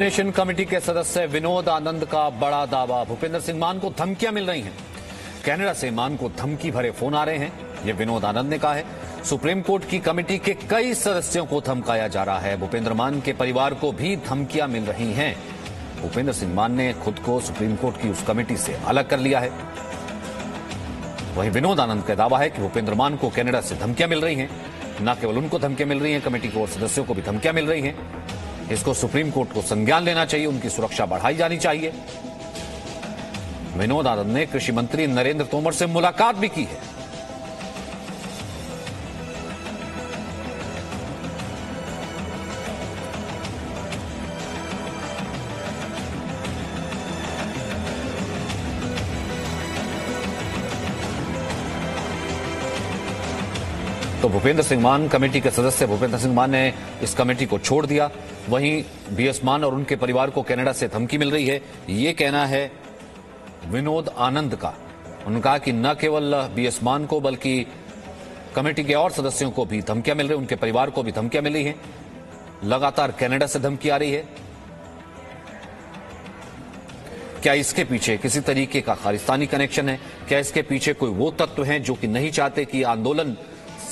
Coordination committee के सदस्य विनोद आनंद का बड़ा दावा। भूपेंद्र सिंह मान को धमकियां मिल रही हैं। कनाडा से मान को धमकी भरे फोन आ रहे हैं, ये विनोद आनंद ने कहा है। सुप्रीम कोर्ट की कमेटी के कई सदस्यों को धमकाया जा रहा है। भूपेंद्र मान के परिवार को भी धमकियां मिल रही हैं। भूपेंद्र सिंह मान ने खुद को सुप्रीम कोर्ट की उस कमेटी से अलग कर लिया है। वहीं विनोद आनंद का दावा है कि भूपेंद्र मान को कनाडा से धमकियां मिल रही हैं। न केवल उनको धमकियां मिल रही हैं, कमेटी के और सदस्यों को भी धमकियां मिल रही हैं। इसको सुप्रीम कोर्ट को संज्ञान लेना चाहिए, उनकी सुरक्षा बढ़ाई जानी चाहिए। विनोद आनंद ने कृषि मंत्री नरेंद्र तोमर से मुलाकात भी की है। तो भूपेंद्र सिंह मान कमेटी के सदस्य भूपेंद्र सिंह मान ने इस कमेटी को छोड़ दिया। वहीं बीएस मान और उनके परिवार को कनाडा से धमकी मिल रही है, ये कहना है विनोद आनंद का। उन्होंने कहा कि न केवल बीएस मान को बल्कि कमेटी के और सदस्यों को भी धमकियां मिल रही है, उनके परिवार को भी धमकियां मिल रही हैं। लगातार कनाडा से धमकी आ रही है। क्या इसके पीछे किसी तरीके का खालिस्तानी कनेक्शन है? क्या इसके पीछे कोई वो तत्व हैं जो कि नहीं चाहते कि आंदोलन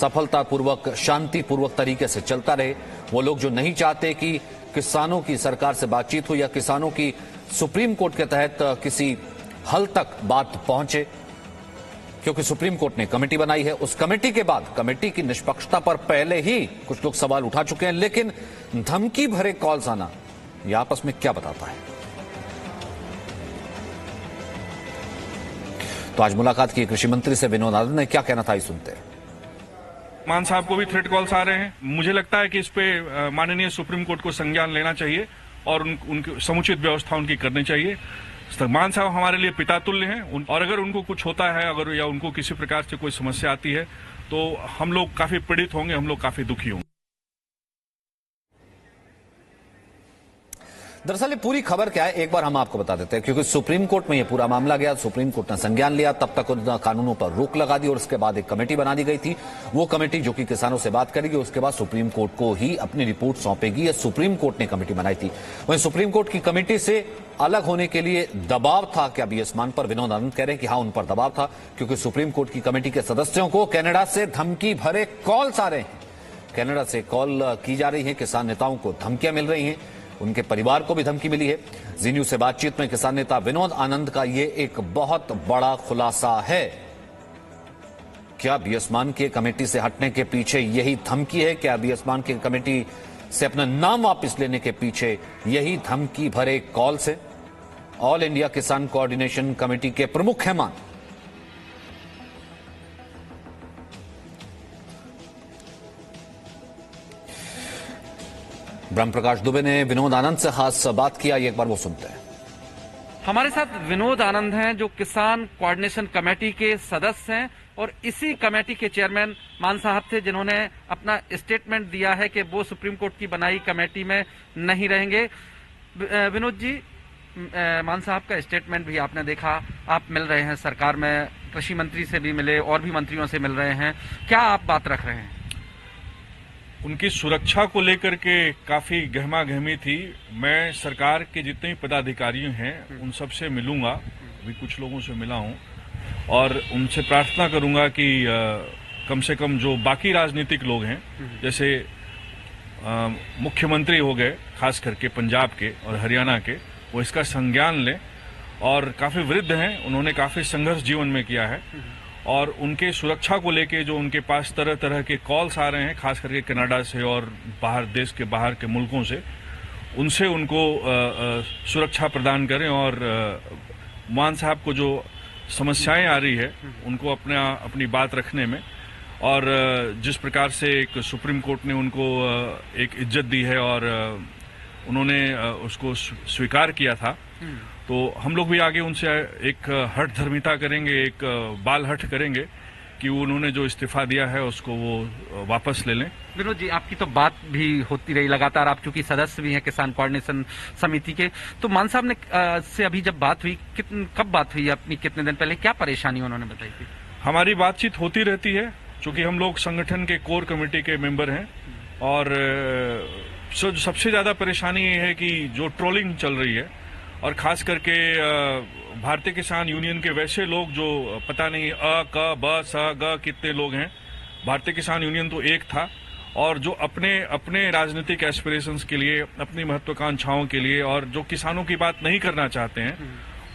सफलतापूर्वक शांतिपूर्वक तरीके से चलता रहे? वो लोग जो नहीं चाहते कि किसानों की सरकार से बातचीत हो या किसानों की सुप्रीम कोर्ट के तहत किसी हल तक बात पहुंचे, क्योंकि सुप्रीम कोर्ट ने कमेटी बनाई है। उस कमेटी के बाद कमेटी की निष्पक्षता पर पहले ही कुछ लोग सवाल उठा चुके हैं, लेकिन धमकी भरे कॉल्स आना ये आपस में क्या बताता है? तो आज मुलाकात की कृषि मंत्री से विनोद आनंद ने क्या कहना था, ये सुनते हैं। मान साहब को भी थ्रेट कॉल्स आ रहे हैं। मुझे लगता है कि इस पे माननीय सुप्रीम कोर्ट को संज्ञान लेना चाहिए और उनकी समुचित व्यवस्था उनकी करनी चाहिए। मान साहब हमारे लिए पिता तुल्य हैं और अगर उनको कुछ होता है, अगर या उनको किसी प्रकार से कोई समस्या आती है तो हम लोग काफी पीड़ित होंगे, हम लोग काफी दुखी होंगे। दरअसल ये पूरी खबर क्या है एक बार हम आपको बता देते हैं, क्योंकि सुप्रीम कोर्ट में ये पूरा मामला गया। सुप्रीम कोर्ट ने संज्ञान लिया, तब तक उन कानूनों पर रोक लगा दी और उसके बाद एक कमेटी बना दी गई थी। वो कमेटी जो कि किसानों से बात करेगी, उसके बाद सुप्रीम कोर्ट को ही अपनी रिपोर्ट सौंपेगी। या सुप्रीम कोर्ट ने कमेटी बनाई थी। वहीं सुप्रीम कोर्ट की कमेटी से अलग होने के लिए दबाव था क्या बीएस मान पर? विनोद आनंद कह रहे हैं कि हाँ, उन पर दबाव था, क्योंकि सुप्रीम कोर्ट की कमेटी के सदस्यों को कनाडा से धमकी भरे कॉल्स आ रहे हैं। कनाडा से कॉल की जा रही है, किसान नेताओं को धमकियां मिल रही हैं, उनके परिवार को भी धमकी मिली है। जी न्यूज से बातचीत में किसान नेता विनोद आनंद का ये एक बहुत बड़ा खुलासा है। क्या बीएस मान के कमेटी से हटने के पीछे यही धमकी है? क्या बीएस मान की कमेटी से अपना नाम वापस लेने के पीछे यही धमकी भरे कॉल्स है? ऑल इंडिया किसान कोऑर्डिनेशन कमेटी के प्रमुख हैं मान। ब्रह्म प्रकाश दुबे ने विनोद आनंद से खास बात किया, एक बार वो सुनते हैं। हमारे साथ विनोद आनंद हैं जो किसान कोऑर्डिनेशन कमेटी के सदस्य हैं और इसी कमेटी के चेयरमैन मान साहब थे, जिन्होंने अपना स्टेटमेंट दिया है कि वो सुप्रीम कोर्ट की बनाई कमेटी में नहीं रहेंगे। विनोद जी, मान साहब का स्टेटमेंट भी आपने देखा, आप मिल रहे हैं सरकार में, कृषि मंत्री से भी मिले और भी मंत्रियों से मिल रहे हैं, क्या आप बात रख रहे हैं? उनकी सुरक्षा को लेकर के काफी गहमा गहमी थी। मैं सरकार के जितने भी पदाधिकारी हैं उन सबसे मिलूंगा, अभी कुछ लोगों से मिला हूं और उनसे प्रार्थना करूंगा कि कम से कम जो बाकी राजनीतिक लोग हैं, जैसे मुख्यमंत्री हो गए खास करके पंजाब के और हरियाणा के, वो इसका संज्ञान लें और काफी वृद्ध हैं, उन्होंने काफी संघर्ष जीवन में किया है और उनके सुरक्षा को लेके जो उनके पास तरह तरह के कॉल्स आ रहे हैं, खास करके कनाडा से और बाहर देश के बाहर के मुल्कों से, उनसे उनको सुरक्षा प्रदान करें और मान साहब को जो समस्याएं आ रही है उनको अपनी बात रखने में, और जिस प्रकार से एक सुप्रीम कोर्ट ने उनको एक इज्जत दी है और उन्होंने उसको स्वीकार किया था, तो हम लोग भी आगे उनसे एक हठ धर्मिता करेंगे, एक बाल हठ करेंगे कि उन्होंने जो इस्तीफा दिया है उसको वो वापस ले लें। विनोद जी, आपकी तो बात भी होती रही लगातार, आप चूंकि सदस्य भी हैं किसान कोऑर्डिनेशन समिति के, तो मान साहब ने से अभी जब बात हुई, कब बात हुई अपनी, कितने दिन पहले, क्या परेशानी उन्होंने बताई थी? हमारी बातचीत होती रहती है, चूंकि हम लोग संगठन के कोर कमेटी के मेंबर हैं और सबसे ज्यादा परेशानी ये है कि जो ट्रोलिंग चल रही है, और खास करके भारतीय किसान यूनियन के वैसे लोग जो पता नहीं क ब स ग कितने लोग हैं। भारतीय किसान यूनियन तो एक था, और जो अपने अपने राजनीतिक एस्पिरेशंस के लिए, अपनी महत्वाकांक्षाओं के लिए, और जो किसानों की बात नहीं करना चाहते हैं,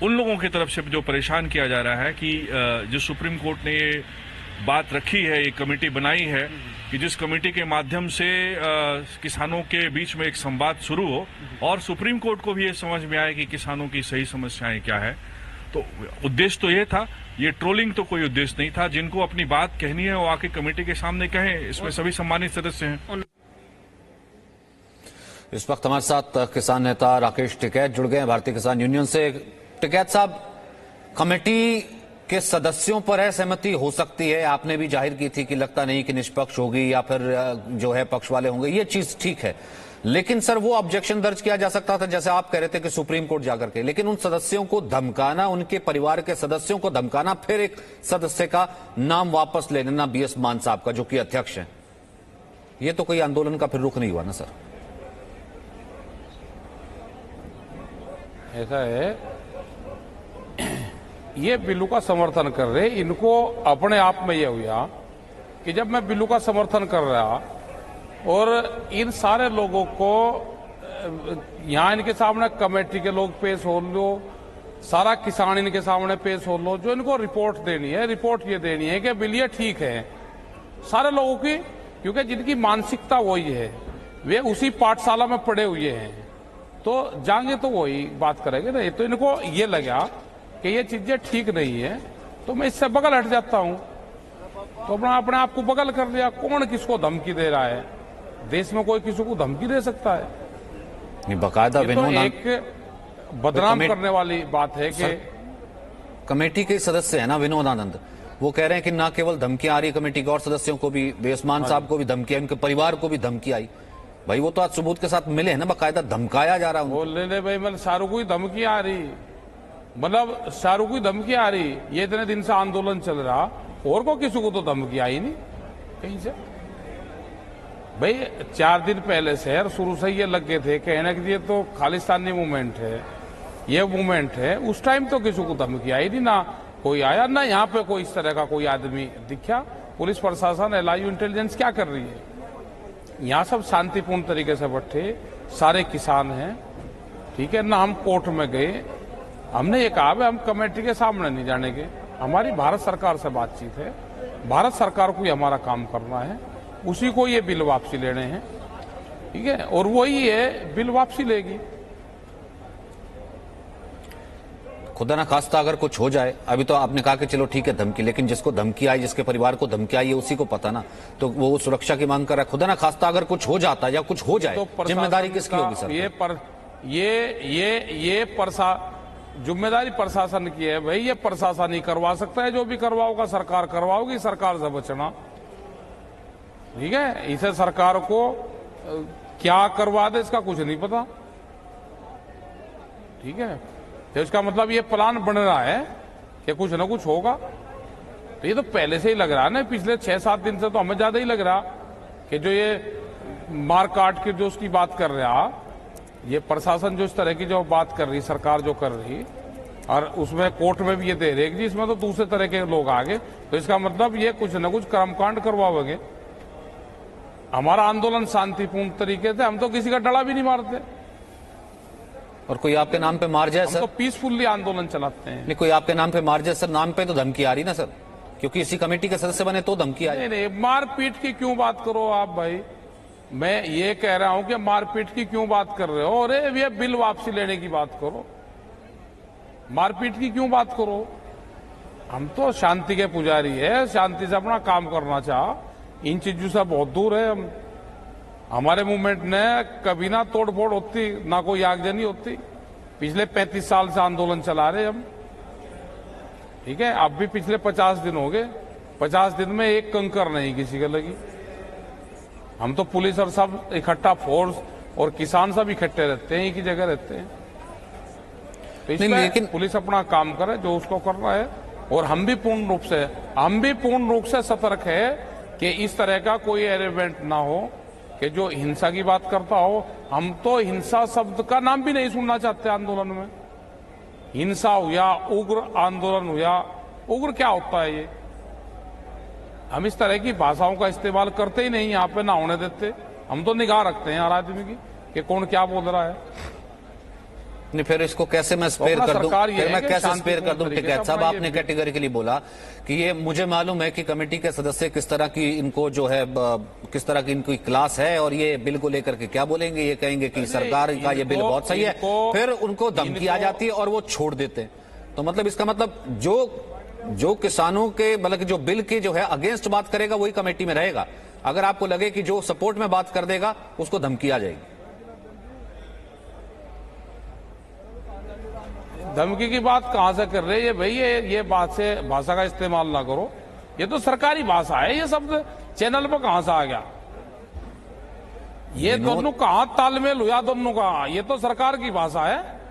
उन लोगों की तरफ से जो परेशान किया जा रहा है कि जो सुप्रीम कोर्ट ने ये बात रखी है, ये कमेटी बनाई है कि जिस कमेटी के माध्यम से किसानों के बीच में एक संवाद शुरू हो और सुप्रीम कोर्ट को भी ये समझ में आए कि किसानों की सही समस्याएं क्या है। तो उद्देश्य तो ये था, ये ट्रोलिंग तो कोई उद्देश्य नहीं था। जिनको अपनी बात कहनी है वो आके कमेटी के सामने कहें, इसमें सभी सम्मानित सदस्य हैं। इस वक्त हमारे साथ किसान नेता राकेश टिकैत जुड़ गए हैं भारतीय किसान यूनियन से। टिकैत साहब, कमेटी के सदस्यों पर असहमति हो सकती है, आपने भी जाहिर की थी कि लगता नहीं कि निष्पक्ष होगी या फिर जो है पक्ष वाले होंगे, ये चीज ठीक है। लेकिन सर वो ऑब्जेक्शन दर्ज किया जा सकता था, जैसे आप कह रहे थे कि सुप्रीम कोर्ट जाकर के, लेकिन उन सदस्यों को धमकाना, उनके परिवार के सदस्यों को धमकाना, फिर एक सदस्य का नाम वापस ले लेना, बीएस मान साहब का जो कि अध्यक्ष हैं, ये तो कोई आंदोलन का फिर रुख नहीं हुआ ना सर? ऐसा है, ये बिल्लू का समर्थन कर रहे, इनको अपने आप में यह हुआ कि जब मैं बिल्लू का समर्थन कर रहा और इन सारे लोगों को यहां इनके सामने कमेटी के लोग पेश हो लो, सारा किसान इनके सामने पेश हो लो, जो इनको रिपोर्ट देनी है, रिपोर्ट ये देनी है कि बिल ये ठीक है सारे लोगों की, क्योंकि जिनकी मानसिकता वही है, वे उसी पाठशाला में पढ़े हुए हैं, तो जाएंगे तो वही बात करेंगे ना। तो इनको ये लगा कि ये चीजें ठीक नहीं है, तो मैं इससे बगल हट जाता हूं, तो अपने आप को बगल कर लिया। कौन किसको धमकी दे रहा है? देश में कोई किसी को धमकी दे सकता है? बाकायदा तो एक बदनाम करने वाली बात है कि कमेटी के सदस्य है ना विनोद आनंद, वो कह रहे हैं कि ना केवल धमकियां आ रही कमेटी के और सदस्यों को भी, बेसमान साहब को भी धमकी आई, उनके परिवार को भी धमकी आई। भाई वो तो आज सबूत के साथ मिले हैं ना, बाकायदा धमकाया जा रहा है। बोल ले भाई, मतलब शाहरुख को धमकी आ रही, मतलब शाहरुख को धमकी आ रही, ये इतने दिन से आंदोलन चल रहा, और को किसी को तो धमकी आई नहीं कहीं से। भाई 4 दिन पहले से शुरू से ये लग गए थे कहने कि ये तो खालिस्तानी मूवमेंट है, ये मूवमेंट है, उस टाइम तो किसी को धमकी आई नहीं, ना कोई आया, ना यहाँ पे कोई इस तरह का कोई आदमी दिखा। पुलिस प्रशासन, LIU इंटेलिजेंस क्या कर रही है? यहाँ सब शांतिपूर्ण तरीके से बैठे, सारे किसान हैं, ठीक है ना। हम कोर्ट में गए, हमने ये कहा हम कमेटी के सामने नहीं जाने के, हमारी भारत सरकार से बातचीत है, भारत सरकार को ही हमारा काम करना है, उसी को ये बिल वापसी लेने हैं, ठीक है, और वही है बिल वापसी लेगी। खुदा ना खास्ता अगर कुछ हो जाए, अभी तो आपने कहा कि चलो ठीक है धमकी, लेकिन जिसको धमकी आई, जिसके परिवार को धमकी आई है उसी को पता ना, तो वो सुरक्षा की मांग कर रहा है। खुदा ना खास्ता अगर कुछ हो जाता या कुछ हो जाए तो जिम्मेदारी किसकी होगी सर? ये जिम्मेदारी प्रशासन की है भाई, ये प्रशासन ही करवा सकता है, जो भी करवाओगा सरकार करवाओगी, सरकार से बचना, ठीक है। इसे सरकार को क्या करवा दे इसका कुछ नहीं पता, ठीक है। तो इसका मतलब ये प्लान बन रहा है कि कुछ ना कुछ होगा, तो ये तो पहले से ही लग रहा है ना, पिछले 6-7 दिन से तो हमें ज्यादा ही लग रहा कि जो ये मार काट के जो उसकी बात कर रहा, ये प्रशासन जो इस तरह की जो बात कर रही, सरकार जो कर रही, और उसमें कोर्ट में भी ये दे रहे कि इसमें तो दूसरे तरह के लोग आ गए, तो इसका मतलब ये कुछ न कुछ कर्मकांड करवाओगे। हमारा आंदोलन शांतिपूर्ण तरीके से, हम तो किसी का डला भी नहीं मारते, और कोई आपके नाम पे मार जाए हम सर? तो पीसफुली आंदोलन चलाते हैं। नहीं, कोई आपके नाम पे मार जाए सर, नाम पे तो धमकी आ रही ना सर, क्योंकि इसी कमेटी के सदस्य बने तो धमकी आई। नहीं, मारपीट की क्यों बात करो आप भाई? मैं ये कह रहा हूं कि मारपीट की क्यों बात कर रहे हो? अरे ये बिल वापसी लेने की बात करो, मारपीट की क्यों बात करो? हम तो शांति के पुजारी है, शांति से अपना काम करना चाह, इन चीजों से बहुत दूर है हम। हमारे मूवमेंट ने कभी ना तोड़फोड़ होती, ना कोई आगजनी होती, पिछले 35 साल से आंदोलन चला रहे हम, ठीक है। अब भी पिछले 50 दिन हो गए, 50 दिन में एक कंकर नहीं किसी के लगी। हम तो पुलिस और सब इकट्ठा, फोर्स और किसान सब इकट्ठे रहते हैं, एक ही जगह रहते हैं, तो इसमें लेकिन पुलिस अपना काम करे जो उसको करना है, और हम भी पूर्ण रूप से सतर्क है कि इस तरह का कोई एलिमेंट ना हो कि जो हिंसा की बात करता हो, हम तो हिंसा शब्द का नाम भी नहीं सुनना चाहते आंदोलन में। हिंसा हुआ, उग्र आंदोलन हुआ, उग्र क्या होता है ये? हम इस तरह की भाषाओं का इस्तेमाल करते ही नहीं, यहाँ पे ना होने देते। हम तो निगाह रखते हैं हर आदमी की कि कौन क्या बोल रहा है। नहीं, फिर इसको कैसे मैं स्पेयर अपना कर दूं? सरकार ये फिर है मैं कि कैसे शांतिपूर्ण स्पेयर कर दूं? तरीके टिकैत से साहब, अपना ये आपने कैटेगरिकली बोला कि ये मुझे मालूम है कि कमेटी के सदस्य किस तरह की इनको जो है किस तरह की इनकी क्लास है, और ये बिल को लेकर के क्या बोलेंगे? ये कहेंगे कि सरकार का ये बिल बहुत सही है, फिर उनको धमकी आ जाती है और वो छोड़ देते हैं। तो मतलब इसका मतलब जो किसानों के मतलब जो बिल के जो है अगेंस्ट बात करेगा वही कमेटी में रहेगा। अगर आपको लगे कि जो सपोर्ट में बात कर देगा उसको धमकी आ जाएगी। धमकी की बात कहां से कर रहे हैं ये भाई? ये बात से भाषा का इस्तेमाल ना करो। ये तो सरकारी भाषा है। ये शब्द चैनल पर कहां से आ गया? ये दोनों कहां तालमेल हुआ दोनों का? ये तो सरकार की भाषा है।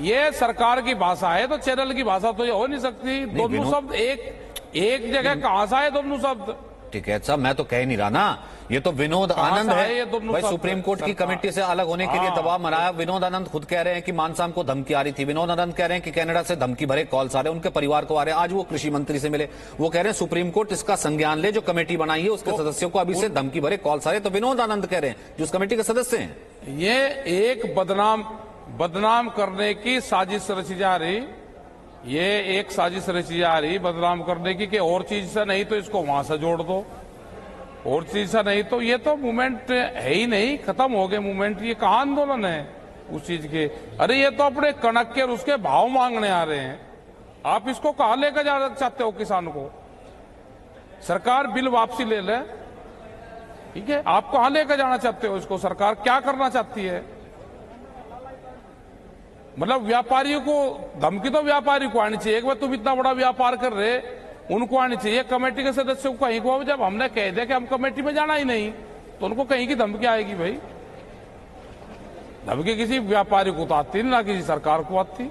ये सरकार की भाषा है तो चैनल की भाषा तो ये हो नहीं सकती। दोनों शब्द एक जगह कहां से आए दोनों शब्द? ठीक है साहब, मैं तो कह नहीं रहा ना, ये तो विनोद आनंद है भाई। सुप्रीम कोर्ट की कमेटी से अलग होने के लिए दबाव बनाया। विनोद आनंद खुद कह रहे हैं कि मानसाम को धमकी आ रही थी। विनोद आनंद कह रहे हैं कि कनाडा से धमकी भरे कॉल्स आ रहे हैं, उनके परिवार को आ रहे हैं। आज वो कृषि मंत्री से मिले, वो कह रहे हैं सुप्रीम कोर्ट इसका संज्ञान ले, जो कमेटी बनाई है उसके सदस्यों को अभी से धमकी भरे कॉल्स आ रहे हैं। तो विनोद आनंद कह रहे हैं जो उस कमेटी के सदस्य हैं। ये एक बदनाम करने की साजिश रची जा रही। ये एक साजिश रची जा रही बदनाम करने की, कि और चीज से नहीं तो इसको वहां से जोड़ दो, और चीज से नहीं तो। ये तो मूवमेंट है ही नहीं, खत्म हो गए मूवमेंट। ये कहां आंदोलन है उस चीज के? अरे ये तो अपने कणक के और उसके भाव मांगने आ रहे हैं। आप इसको कहां लेकर जाना चाहते हो किसान को? सरकार बिल वापसी ले ले, ठीक है? आप कहां लेकर जाना चाहते हो इसको? सरकार क्या करना चाहती है? मतलब व्यापारियों को धमकी तो व्यापारी को आनी चाहिए। एक बार तुम इतना बड़ा व्यापार कर रहे, उनको आनी चाहिए। कमेटी के सदस्यों को कहीं को, जब हमने कह दिया कि हम कमेटी में जाना ही नहीं, तो उनको कहीं की धमकी आएगी भाई? धमकी किसी व्यापारी को तो आती नहीं, ना किसी सरकार को आती।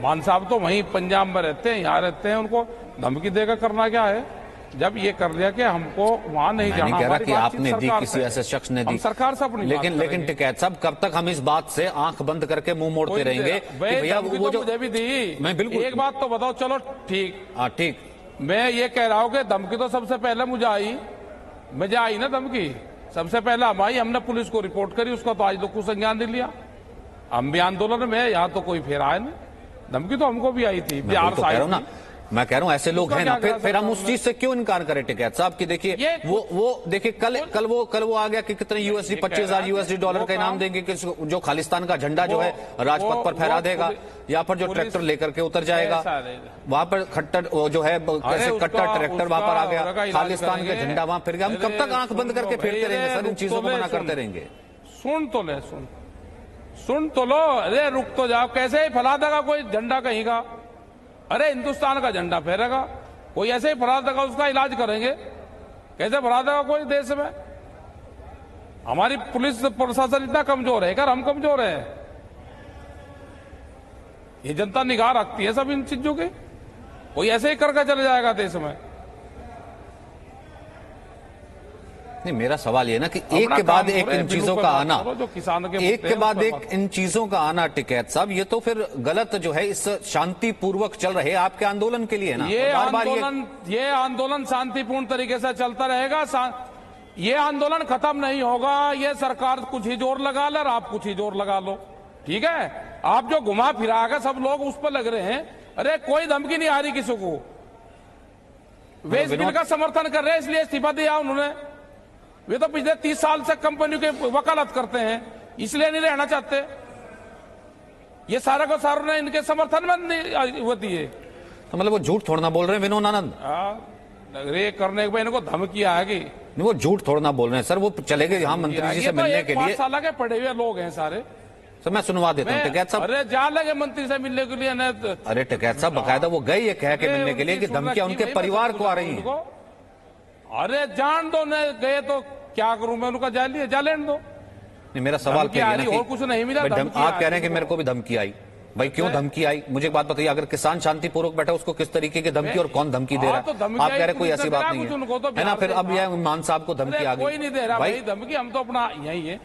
मान साहब तो वहीं पंजाब में रहते हैं, यहाँ रहते हैं, उनको धमकी देकर करना क्या है? जब ये कर लिया कि हमको वहां नहीं जाना। नहीं कह रहा कि आपने दी, किसी ऐसे शख्स ने दी, सरकार से अपनी लेकिन टिकैत साहब, कब तक हम इस बात से आंख बंद करके मुंह मोड़ते रहेंगे कि भैया वो जो मुझे भी दी? मैं बिल्कुल एक बात तो बताओ, चलो ठीक, हाँ ठीक, मैं ये कह रहा हूं कि धमकी तो सबसे पहले मुझे आई ना धमकी। सबसे पहले हम आई, हमने पुलिस को रिपोर्ट करी, उसका तो आज लोग को संज्ञान नहीं लिया। हम भी आंदोलन में, यहाँ तो कोई फेरा है नहीं। धमकी तो हमको भी आई थी, बिहार से आई थी। मैं कह रहा हूं ऐसे लोग हैं ना, फिर हम उस चीज से क्यों इनकार करें टिकैत साहब? कि देखिए वो देखिए कल वो आ गया कि कितने यूएसडी $25,000 का इनाम देंगे कि जो खालिस्तान का झंडा जो है राजपथ पर फहरा देगा, या फिर जो ट्रैक्टर लेकर के उतर जाएगा वहां पर खट्टर जो है कैसे कट्टर ट्रैक्टर वहां पर आ गया, खालिस्तान का झंडा वहां फिर गया। हम कब तक आंख बंद करके फिरते रहेंगे सर? इन चीजों को मना करते रहेंगे? सुन तो लो। अरे रुक तो जाओ, कैसे ही फैला देगा कोई झंडा कहीं का? अरे हिंदुस्तान का झंडा फहरेगा, कोई ऐसे ही फहरा देगा, उसका इलाज करेंगे? कैसे फहरा देगा कोई देश में? हमारी पुलिस प्रशासन इतना कमजोर है, कर हम कमजोर है? ये जनता निगाह रखती है सब इन चीजों की। कोई ऐसे ही करके चले जाएगा देश में? नहीं, मेरा सवाल ये ना कि एक के बाद एक इन चीजों का आना, एक के बाद एक इन चीजों का आना टिकैत साहब, ये तो फिर गलत जो है इस शांतिपूर्वक चल रहे आपके आंदोलन के लिए ना। ये आंदोलन शांतिपूर्ण तरीके से चलता रहेगा। ये आंदोलन खत्म नहीं होगा। ये सरकार कुछ ही जोर लगा ले और आप कुछ ही जोर लगा लो, ठीक है? आप जो घुमा फिरा कर सब लोग उस पर लग रहे हैं, अरे कोई धमकी नहीं आ रही किसी को। वे इस बिल का समर्थन कर रहे हैं, इसलिए इस्तीफा दिया उन्होंने। वे तो पिछले 30 साल से कंपनी के वकालत करते हैं, इसलिए नहीं रहना चाहते। ये सारा को सारों ने इनके समर्थन में होती है। तो मतलब वो झूठ थोड़ा ना बोल रहे हैं विनोद आनंद? रे करने के बाद इनको धमकी आएगी। नहीं, वो झूठ थोड़ा ना बोल रहे हैं सर। वो चले गए यहाँ मंत्री जी से मिलने के लिए। 5 साल के पढ़े हुए लोग हैं सारे। सर मैं सुनवा देता हूँ टिकैत साहब। अरे जा लगे मंत्री से मिलने के लिए। अरे टिकैत साहब बकायदा वो गए ये कह के मिलने के लिए कि धमकियां उनके परिवार को आ रही हैं। अरे जान दो, न गए तो क्या करूं मैं? उनका जा लेने दो। नहीं, मेरा सवाल फिर ये ना कि और कुछ नहीं मिला। आप कह रहे हैं कि मेरे को भी धमकी आई, भाई क्यों धमकी आई? मुझे एक बात बताइए, अगर किसान शांतिपूर्वक बैठा उसको किस तरीके की धमकी और कौन धमकी दे रहा है? आप कह रहे कोई ऐसी बात नहीं है ना? फिर अब यह मान साहब को धमकी आ गई। कोई नहीं दे रहा भाई धमकी, हम तो अपना यही है।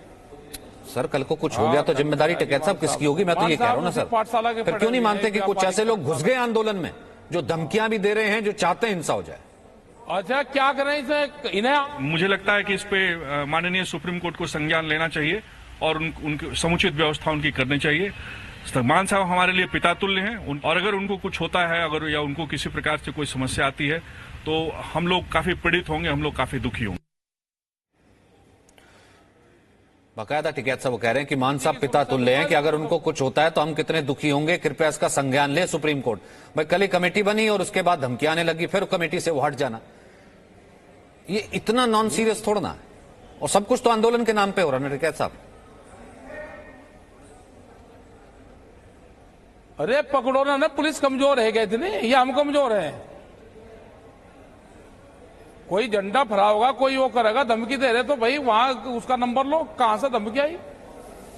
सर कल को कुछ हो गया तो जिम्मेदारी टिकैत साहब किसकी होगी? मैं तो ये कह रहा हूँ ना सर, फिर क्यों नहीं मानते कि कुछ ऐसे लोग घुस गए आंदोलन में जो धमकियां भी दे रहे हैं, जो चाहते हैं हिंसा हो जाए? अच्छा क्या करें इसे? इन्हें मुझे लगता है कि इस पे माननीय सुप्रीम कोर्ट को संज्ञान लेना चाहिए और उनकी समुचित व्यवस्था उनकी करनी चाहिए। मान साहब हमारे लिए पिता तुल्य हैं और अगर उनको कुछ होता है, अगर या उनको किसी प्रकार से कोई समस्या आती है तो हम लोग काफी पीड़ित होंगे, हम लोग काफी दुखी होंगे। बाकायदा टिकैत साहब वो कह रहे हैं कि मान साहब पिता तुल्य हैं कि अगर उनको कुछ होता है तो हम कितने दुखी होंगे, कृपया इसका संज्ञान ले सुप्रीम कोर्ट। भाई कल ही कमेटी बनी और उसके बाद धमकी आने लगी, फिर कमेटी से वो हट जाना, ये इतना नॉन सीरियस थोड़ा ना है। और सब कुछ तो आंदोलन के नाम पे हो रहा है ना टिकैत साहब। अरे पकड़ो ना, पुलिस कमजोर है कहते नहीं, ये हम कमजोर हैं। कोई झंडा फहरा होगा, कोई वो करेगा, धमकी दे रहे तो भाई वहां उसका नंबर लो, कहां से धमकी आई?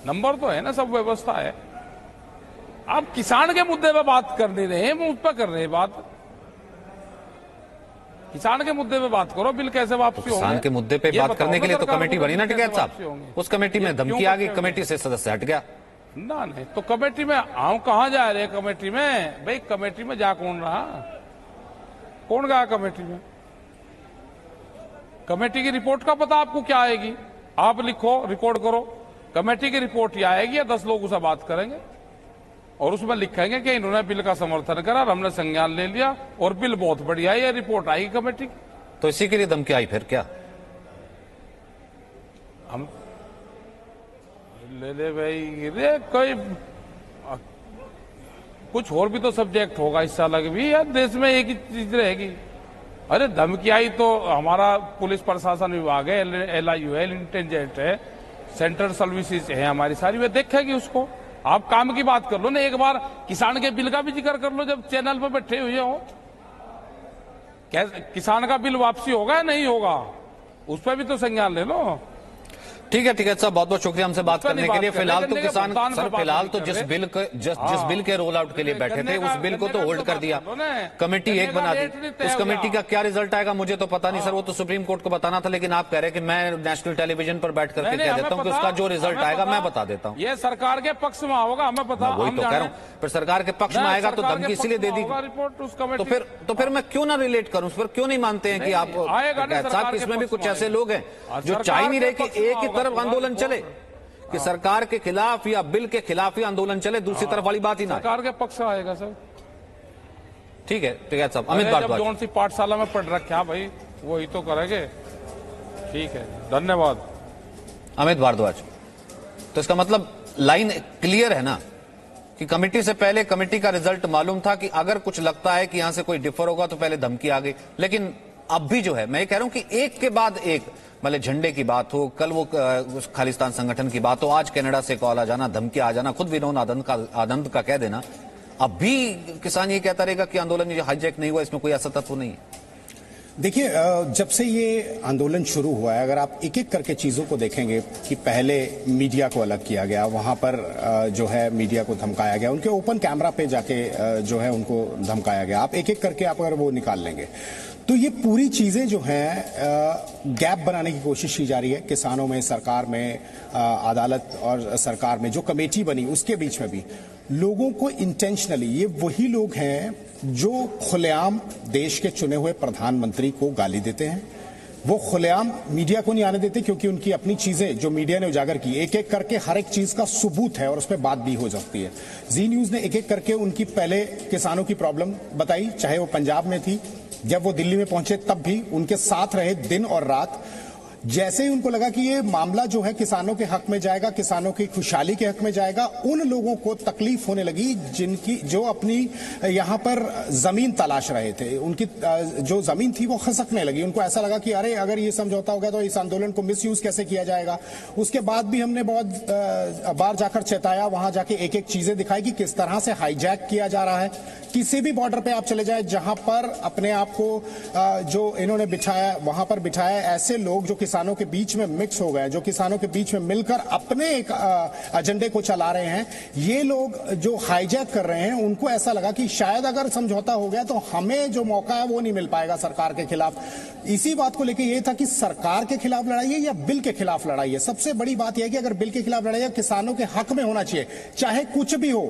नंबर तो है ना, सब व्यवस्था है। आप किसान के मुद्दे पे बात कर नहीं रहे, हम उस पर कर रहे हैं बात। किसान के मुद्दे पे बात करो, बिल कैसे वापसी होंगे? किसान के मुद्दे पे बात करने के लिए तो कमेटी बनी ना टिकैत साहब, उस कमेटी में धमकी आ गई, कमेटी से सदस्य हट गया ना। नहीं तो कमेटी में हम कहां जा रहे हैं? कमेटी में भाई, कमेटी में जा कौन रहा? कौन गया कमेटी में? कमेटी की रिपोर्ट का पता आपको क्या आएगी? आप लिखो, रिकॉर्ड करो, कमेटी की रिपोर्ट ये आएगी या 10 लोग उसे बात करेंगे और उसमें लिखेंगे कि इन्होंने बिल का समर्थन करा और हमने संज्ञान ले लिया और बिल बहुत बढ़िया है, ये रिपोर्ट आएगी कमेटी की। तो इसी के लिए धमकी आई फिर क्या? हम ले भाई, रे कोई कुछ और भी तो सब्जेक्ट होगा इस साल भी यार, देश में एक ही चीज रहेगी। अरे धमकी आई तो हमारा पुलिस प्रशासन विभाग है, LIU है, इंटेलिजेंट है, सेंट्रल सर्विसेज है हमारी सारी, वे देखेगी उसको। आप काम की बात कर लो ना, एक बार किसान के बिल का भी जिक्र कर लो जब चैनल पर बैठे हुए हो। क्या किसान का बिल वापसी होगा या नहीं होगा, उस पर भी तो संज्ञान ले लो। ठीक है टिकैत साहब, बहुत बहुत शुक्रिया हमसे बात करने के लिए। फिलहाल तो किसान सर, फिलहाल तो जिस बिल के रोल आउट के लिए बैठे थे उस बिल को तो होल्ड कर दिया, कमेटी एक बना दी। उस कमेटी का क्या रिजल्ट आएगा मुझे तो पता नहीं सर, वो तो सुप्रीम कोर्ट को बताना था। लेकिन आप कह रहे हैं कि मैं नेशनल टेलीविजन पर बैठ करके कह देता हूँ कि उसका जो रिजल्ट आएगा मैं बता देता हूँ। ये सरकार के पक्ष में होगा, हमें पता। वही तो कह रहा हूँ, फिर सरकार के पक्ष में आएगा तो धमकी इसीलिए दे दी रिपोर्ट उस कमेटी। तो फिर मैं क्यों ना रिलेट करूं, फिर क्यों नहीं मानते हैं कि आप साहब इसमें भी कुछ ऐसे लोग हैं जो चाह नहीं रहे कि एक ही तरफ आंदोलन चले, कि सरकार के खिलाफ या बिल के खिलाफ ही आंदोलन चले, दूसरी तरफ वाली बात ही ना। सरकार के पक्ष आएगा सर। ठीक है टिकैत साहब, अमित भारद्वाज जौन सी पाठशाला में पढ़ रखा भाई वही तो करेंगे। ठीक है, धन्यवाद अमित भारद्वाज। तो इसका मतलब लाइन क्लियर है ना कि कमेटी से पहले कमेटी का रिजल्ट मालूम था कि अगर कुछ लगता है कि यहां से कोई डिफर होगा तो पहले धमकी आ गई। लेकिन अब भी जो है, मैं कह रहा हूं कि एक के बाद एक, मतलब झंडे की बात हो, कल वो खालिस्तान संगठन की बात हो, आज कनाडा से कॉल आ जाना, धमकी आ जाना, खुद विनोद आनंद का कह देना, अब भी किसान ये कहता रहेगा कि आंदोलन हाईजैक नहीं हुआ, इसमें कोई ऐसा तत्व नहीं है। देखिए, जब से ये आंदोलन शुरू हुआ है, अगर आप एक एक करके चीजों को देखेंगे कि पहले मीडिया को अलग किया गया, वहां पर जो है मीडिया को धमकाया गया, उनके ओपन कैमरा पे जाके जो है उनको धमकाया गया, आप एक एक करके आप अगर वो निकाल लेंगे तो ये पूरी चीजें जो हैं गैप बनाने की कोशिश की जा रही है किसानों में, सरकार में, अदालत और सरकार में जो कमेटी बनी उसके बीच में भी लोगों को इंटेंशनली, ये वही लोग हैं जो खुलेआम देश के चुने हुए प्रधानमंत्री को गाली देते हैं, वो खुलेआम मीडिया को नहीं आने देते क्योंकि उनकी अपनी चीजें जो मीडिया ने उजागर की, एक एक करके हर एक चीज का सबूत है और उस पर बात भी हो सकती है। जी न्यूज ने एक एक करके उनकी पहले किसानों की प्रॉब्लम बताई, चाहे वो पंजाब में थी, जब वो दिल्ली में पहुंचे तब भी उनके साथ रहे दिन और रात। जैसे ही उनको लगा कि ये मामला जो है किसानों के हक में जाएगा, किसानों की खुशहाली के हक में जाएगा, उन लोगों को तकलीफ होने लगी जिनकी जो अपनी यहां पर जमीन तलाश रहे थे, उनकी जो जमीन थी वो खसकने लगी। उनको ऐसा लगा कि अरे अगर ये समझौता हो गया तो इस आंदोलन को मिसयूज कैसे किया जाएगा। उसके बाद भी हमने बहुत बार जाकर चेताया, वहां जाके एक एक चीजें दिखाई कि किस तरह से हाईजैक किया जा रहा है। किसी भी बॉर्डर पे आप चले जाए जहां पर अपने आप को जो इन्होंने बिछाया, वहां पर बिठाया ऐसे लोग जो किसानों के बीच में मिक्स हो गए, जो किसानों के बीच में मिलकर अपने एक एजेंडे को चला रहे हैं, ये लोग जो हाईजैक कर रहे हैं, उनको ऐसा लगा कि शायद अगर समझौता हो गया तो हमें जो मौका है वो नहीं मिल पाएगा सरकार के खिलाफ। इसी बात को लेकर यह था कि सरकार के खिलाफ लड़ाई है या बिल के खिलाफ लड़ाई है। सबसे बड़ी बात यह है कि अगर बिल के खिलाफ लड़ाई है, किसानों के हक में होना चाहिए, चाहे कुछ भी हो,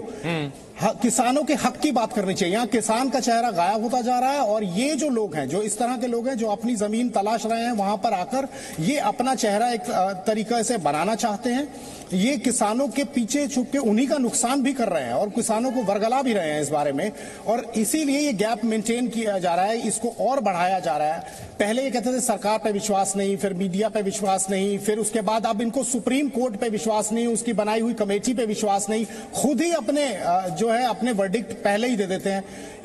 किसानों के हक की बात करनी चाहिए। यहाँ किसान का चेहरा गायब होता जा रहा है और ये जो लोग हैं, जो इस तरह के लोग हैं जो अपनी जमीन तलाश रहे हैं, वहां पर आकर ये अपना चेहरा एक तरीके से बनाना चाहते हैं। ये किसानों के पीछे छुप के उन्हीं का नुकसान भी कर रहे हैं और किसानों को वर्गला भी रहे हैं इस बारे में, और इसीलिए ये गैप मेंटेन किया जा रहा है, इसको और बढ़ाया जा रहा है। पहले ये कहते थे सरकार पे विश्वास नहीं, फिर मीडिया पे विश्वास नहीं, फिर उसके बाद अब इनको सुप्रीम कोर्ट पे विश्वास नहीं, उसकी बनाई हुई कमेटी पे विश्वास नहीं, खुद ही अपने जो है अपने वर्डिक्ट पहले ही दे देते हैं।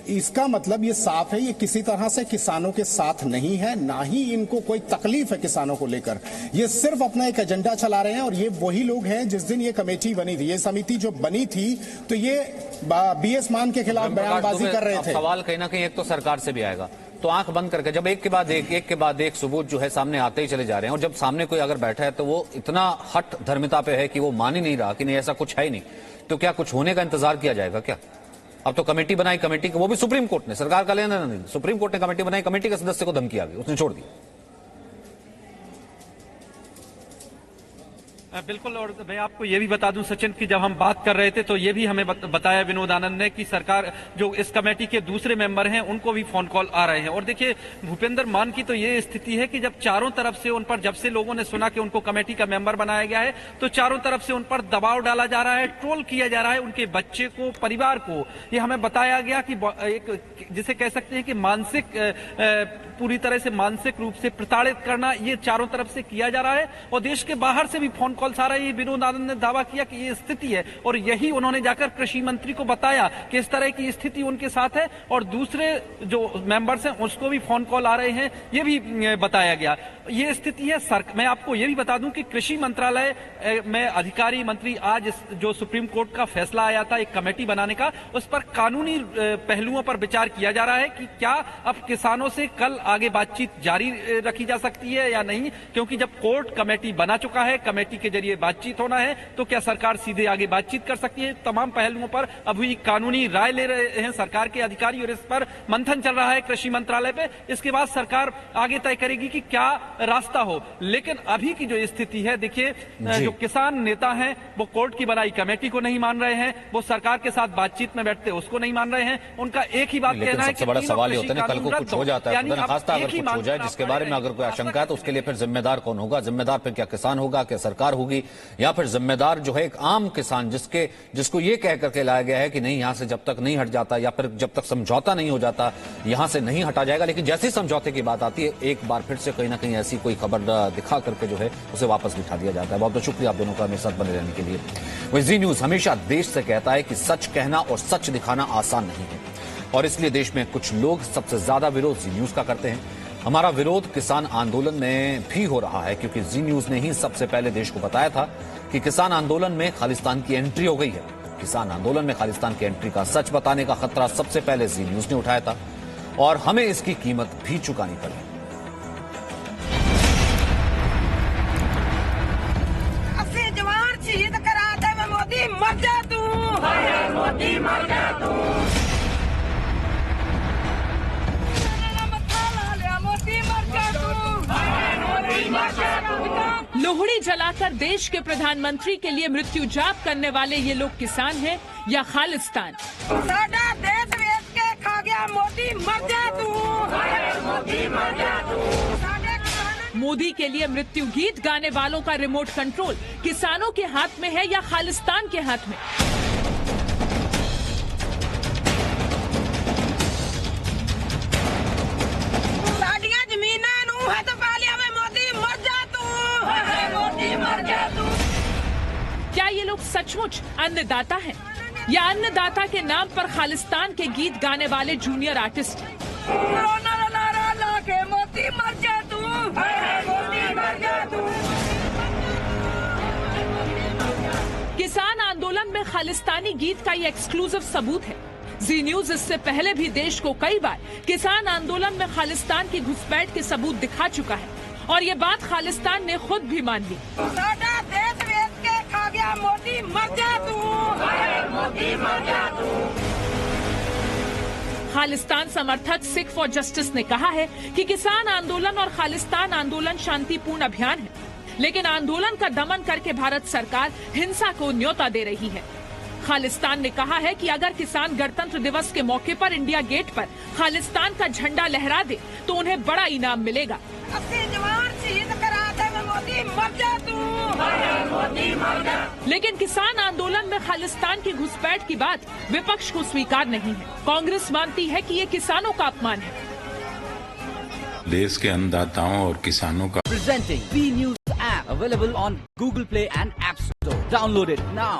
इसका मतलब ये साफ है, ये किसी तरह से किसानों के साथ नहीं है, ना ही इनको कोई तकलीफ है किसानों को लेकर। ये सिर्फ अपना एक एजेंडा चला रहे हैं और ये वही लोग हैं जिस दिन ये कमेटी बनी थी, ये समिति जो बनी थी, तो ये बीएस मान के खिलाफ बयानबाजी कर रहे थे। सवाल कहीं ना कहीं एक तो सरकार से भी आएगा, तो आंख बंद करके जब एक के बाद एक सबूत जो है सामने आते ही चले जा रहे हैं, और जब सामने कोई अगर बैठा है तो वो इतना हट धर्मिता पे है कि वो मान ही नहीं रहा कि नहीं ऐसा कुछ है ही नहीं, तो क्या कुछ होने का इंतजार किया जाएगा क्या? अब तो कमेटी बनाई, कमेटी को वो भी सुप्रीम कोर्ट ने, सरकार का लेना नहीं, सुप्रीम कोर्ट ने कमेटी बनाई, कमेटी के सदस्य को धमकी आ गई, उसने छोड़ दी। बिल्कुल, और मैं आपको ये भी बता दूं सचिन कि जब हम बात कर रहे थे तो ये भी हमें बताया विनोद आनंद ने कि सरकार जो इस कमेटी के दूसरे मेंबर हैं उनको भी फोन कॉल आ रहे हैं। और देखिए भूपेंद्र मान की तो ये स्थिति है कि जब चारों तरफ से उन पर, जब से लोगों ने सुना कि उनको कमेटी का मेंबर बनाया गया है, तो चारों तरफ से उन पर दबाव डाला जा रहा है, ट्रोल किया जा रहा है, उनके बच्चे को, परिवार को। ये हमें बताया गया कि एक जिसे कह सकते हैं कि मानसिक, पूरी तरह से मानसिक रूप से प्रताड़ित करना ये चारों तरफ से किया जा रहा है। और देश के बाहर से भी फोन कॉल आ रहा है। विनोद आनंद ने दावा किया कि ये स्थिति है और यही उन्होंने जाकर कृषि मंत्री को बताया कि इस तरह की स्थिति उनके साथ है, और दूसरे जो मेंबर्स हैं उसको भी फोन कॉल आ रहे हैं, ये भी बताया गया। ये स्थिति है। मैं आपको ये भी बता दूं कि कृषि मंत्रालय में अधिकारी मंत्री आज जो सुप्रीम कोर्ट का फैसला आया था एक कमेटी बनाने का, उस पर कानूनी पहलुओं पर विचार किया जा रहा है कि क्या अब किसानों से कल आगे बातचीत जारी रखी जा सकती है या नहीं, क्योंकि जब कोर्ट कमेटी बना चुका है, कमेटी के जरिए बातचीत होना है, तो क्या सरकार सीधे आगे बातचीत कर सकती है? तमाम पहलुओं पर अभी कानूनी राय ले रहे हैं सरकार के अधिकारी और इस पर मंथन चल रहा है कृषि मंत्रालय पे। इसके बाद सरकार आगे तय करेगी कि क्या रास्ता हो। लेकिन अभी की जो स्थिति है, देखिए जो किसान नेता हैं वो कोर्ट की बनाई कमेटी को नहीं मान रहे हैं, वो सरकार के साथ बातचीत में बैठते उसको नहीं मान रहे हैं। उनका एक ही बात कहना है कि सबसे बड़ा सवाल ये होता है ना, कल को कुछ हो जाता है, खासतौर अगर कुछ हो जाए जिसके बारे में अगर कोई आशंका है तो उसके लिए फिर जिम्मेदार कौन होगा? जिम्मेदार फिर क्या किसान होगा, क्या सरकार होगी, या फिर जिम्मेदार जो है एक आम किसान जिसको ये कह करके लाया गया है कि नहीं यहां से जब तक नहीं हट जाता या फिर जब तक समझौता नहीं हो जाता यहां से नहीं हटा जाएगा। लेकिन जैसे ही समझौते की बात आती है एक बार फिर से कहीं ना कहीं ऐसी कोई खबर दिखा करके जो है उसे वापस बिठा दिया जाता है। बहुत बहुत शुक्रिया आप दोनों का मेरे साथ बने रहने के लिए। वही जी न्यूज हमेशा देश से कहता है कि सच कहना और सच दिखाना आसान नहीं है, और इसलिए देश में कुछ लोग सबसे ज्यादा विरोध जी न्यूज का करते हैं। हमारा विरोध किसान आंदोलन में भी हो रहा है, क्योंकि जी न्यूज ने ही सबसे पहले देश को बताया था कि किसान आंदोलन में खालिस्तान की एंट्री हो गई है। किसान आंदोलन में खालिस्तान की एंट्री का सच बताने का खतरा सबसे पहले जी न्यूज ने उठाया था, और हमें इसकी कीमत भी चुकानी पड़ी। जवान शहीद करा दे मोदी, मर जा तू, मोदी मर जा तू। लोहड़ी जलाकर देश के प्रधानमंत्री के लिए मृत्यु जाप करने वाले ये लोग किसान हैं या खालिस्तान? साडा देश बेच के खा गया मोदी, मर जा तू, मोदी मर जा तू। मोदी के लिए मृत्यु गीत गाने वालों का रिमोट कंट्रोल किसानों के हाथ में है या खालिस्तान के हाथ में? साडियां जमीनां नूं है तो पालिया में मोदी, मर जा तू, मोदी मर जा तू। क्या ये लोग सचमुच अन्नदाता हैं या अन्नदाता के नाम पर खालिस्तान के गीत गाने वाले जूनियर आर्टिस्ट? मोदी मर जा तू, मोदी मर जा तू। किसान आंदोलन में खालिस्तानी गीत का ये एक्सक्लूसिव सबूत है। जी न्यूज इससे पहले भी देश को कई बार किसान आंदोलन में खालिस्तान की घुसपैठ के सबूत दिखा चुका है। और ये बात खालिस्तान ने खुद भी मान ली। साडा देश वेच के खा गया मोदी, मर जा तू, मोदी मर जा तू। खालिस्तान समर्थक सिख फॉर जस्टिस ने कहा है कि किसान आंदोलन और खालिस्तान आंदोलन शांतिपूर्ण अभियान है, लेकिन आंदोलन का दमन करके भारत सरकार हिंसा को न्योता दे रही है। खालिस्तान ने कहा है कि अगर किसान गणतंत्र दिवस के मौके पर इंडिया गेट पर खालिस्तान का झंडा लहरा दे तो उन्हें बड़ा इनाम मिलेगा। 80 जवान शहीद करा दे मोदी, मर जा तू, मोदी मर जा। लेकिन किसान आंदोलन में खालिस्तान की घुसपैठ की बात विपक्ष को स्वीकार नहीं है। कांग्रेस मानती है कि ये किसानों का अपमान है। देश के अन्नदाताओं और किसानों का Presenting B News app available on Google Play and App Store. Download it now.